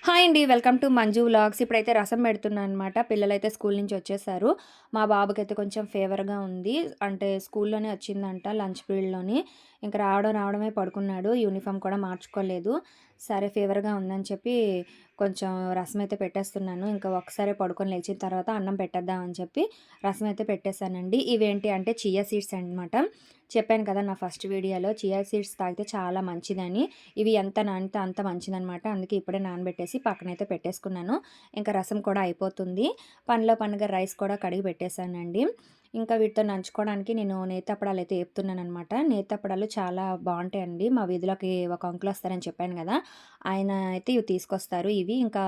Hi అండి. Welcome to Manju vlogs. ఇప్పుడైతే రసం పెడుతున్నాననమాట. పిల్లలైతే స్కూల్ నుంచి వచ్చేసారు. మా బాబుకైతే కొంచెం ఫీవర్‌గా ఉంది. అంటే స్కూల్లోనే వచ్చిందంట లంచ్ పీరియడ్‌లోని. ఇంక రావడమే పడుకున్నాడు. యూనిఫార్మ్ కూడా మార్చుకోలేదు. సరే ఫీవర్‌గా ఉందని చెప్పి కొంచెం రసం అయితే పెట్టేస్తున్నాను. ఇంకా ఒక్కసారే పడుకొని లేచిన తర్వాత అన్నం పెట్టేద్దాం అని చెప్పి రసం అయితే పెట్టేశానండి. ఇవేంటి అంటే చియా సీడ్స్ అనమాట. చెప్పాను కదా నా ఫస్ట్ వీడియోలో చియా సీడ్స్ తాగితే చాలా మంచిదని. ఇవి ఎంత నానితే అంత మంచిదనమాట. అందుకే ఇప్పుడే నానబెట్టేసి పక్కనైతే పెట్టేసుకున్నాను. ఇంకా రసం కూడా అయిపోతుంది. పనిలో పనిగా రైస్ కూడా కడిగి పెట్టేశానండి. ఇంకా వీటితో నంచుకోవడానికి నేను నేతప్పడాలైతే ఏపుతున్నాననమాట. నేతప్పడాలు చాలా బావుంటాయండి. మా వీధిలోకి ఒక అంకుల్ వస్తారని చెప్పాను గదా! ఆయన అయితే ఇవి తీసుకొస్తారు. ఇవి ఇంకా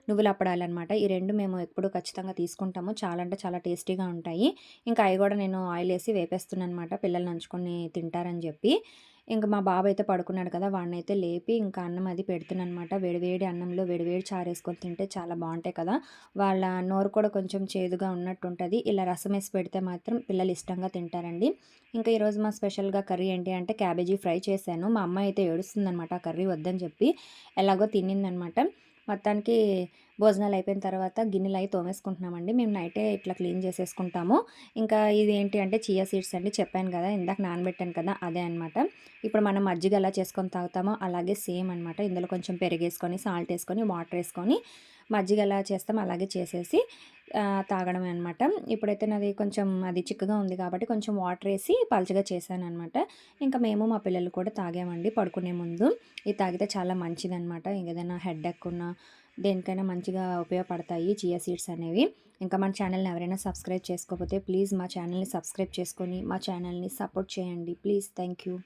నువ్వుల అప్పడాలనమాట. ఈ 2 మేము ఎప్పుడు ఖచ్చితంగా తీసుకుంటాము. చాలా అంటే చాలా టేస్టీగా ఉంటాయి. ఇంకా అయి గూడా నేను ఆయిలేసి వేపేస్తున్నాననమాట. పిల్లలు నంచుకొని తింటారని జెప్పి. ఇంక మా బాబయితే పడుకున్నాడు కదా! వాడినైతే లేపి ఇంకా అన్నం అది పెడుతున్నాననమాట. వేడి అన్నంలో వేడి చారేసుకొని తింటే చాలా బావుంటాయి కదా! వాళ్ళ నోరు కూడా కొంచెం చేదుగా ఉన్నట్టుంటది. ఇలా రసమేసి పెడితే మాత్రం పిల్లలు ఇష్టంగా తింటారండి. ఇంకా ఈరోజు మా స్పెషల్‌గా కర్రీ ఏంటి అంటే క్యాబేజీ ఫ్రై చేశాను. మా అమ్మాయి అయితే ఏడుస్తుందనమాట ఆ కర్రీ వద్దని చెప్పి. ఎలాగో తినిందనమాట. మొత్తానికి భోజనాలయిపోయిన తర్వాత గిన్నెలయి తోమేసుకుంటున్నామండి. మేము నైటే ఇట్లా క్లీన్ చేసేసుకుంటాము. ఇంకా ఇదేంటి అంటే చియా సీడ్స్ అండి చెప్పాను కదా! ఇందాక నానబెట్టాను కదా! అదే అనమాట. ఇప్పుడు మనం మజ్జిగ ఎలా చేసుకొని తాగుతామో అలాగే సేమ్ అనమాట. ఇందులో కొంచెం పెరుగేసుకొని, సాల్ట్ ఏసుకొని, వాటర్ ఏసుకొని మజ్జిగ ఎలా చేస్తామో అలాగే చేసేసి తాగడమే అనమాట. ఇప్పుడైతే నాది కొంచెం అది చిక్కగా ఉంది కాబట్టి కొంచెం వాటర్ ఏసి పలచగా చేశాననమాట. ఇంకా మేము మా పిల్లలు కూడా తాగామండి పడుకునే ముందు. ఇది తాగితే చాలా మంచిదనమాట. ఏదైనా హెడేక్ ఉన్నా దేనికైనా మంచిగా ఉపయోగపడతాయి చియా సీడ్స్ అనేవి. ఇంకా మన ఛానల్‌ని ఎవరైనా సబ్స్క్రైబ్ చేసుకోకపోతే ప్లీజ్ మా ఛానల్‌ని సబ్స్క్రైబ్ చేసుకొని మా ఛానల్‌ని సపోర్ట్ చేయండి. ప్లీజ్. Thank you.